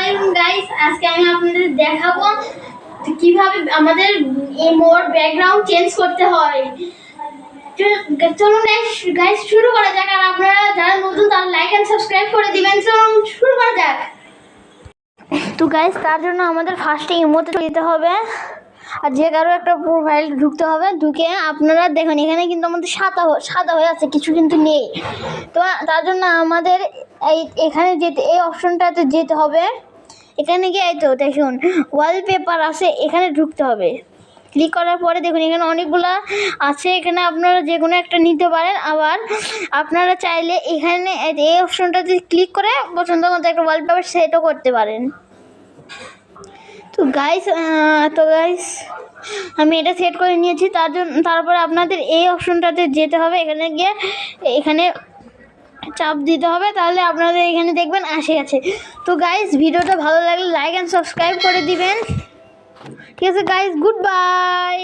আলাইকুম গাইস, আজকে আমি আপনাদের দেখাবো কিভাবে আমাদের ইমোট ব্যাকগ্রাউন্ড চেঞ্জ করতে হয়। চলুন গাইস শুরু করা যাক। আর আপনারা যারা নতুন তারা লাইক এন্ড সাবস্ক্রাইব করে দিবেন। চলুন শুরু করা যাক। তো গাইস তার জন্য আমাদের ফার্স্টে ইমোতে যেতে হবে আর যে কারো একটা প্রোফাইল ঢুকতে হবে। ঢুকে আপনারা দেখুন এখানে কিন্তু আমাদের সাদা হয়ে আছে, কিছু কিন্তু নেই। তো তার জন্য আমাদের এখানে যেতে এই অপশনটাতে যেতে হবে। এখানে গিয়ে এই তো দেখুন ওয়ালপেপার আছে, এখানে ঢুকতে হবে। ক্লিক করার পরে দেখুন এখানে অনেকগুলা আছে, এখানে আপনারা যে কোনো একটা নিতে পারেন। আবার আপনারা চাইলে এখানে এই অপশনটাতে ক্লিক করে পছন্দ মতো একটা ওয়ালপেপার সেটও করতে পারেন। তো গাইস আমি এটা সেট করে নিয়েছি। তারপরে আপনাদের এই অপশনটাতে যেতে হবে। এখানে গিয়ে এখানে চাপ দিতে হবে, তাহলে আপনাদের এখানে দেখবেন আসে গেছে। তো গাইস ভিডিওটা ভালো লাগলে লাইক এন্ড সাবস্ক্রাইব করে দিবেন। ঠিক আছে গাইস, গুড বাই।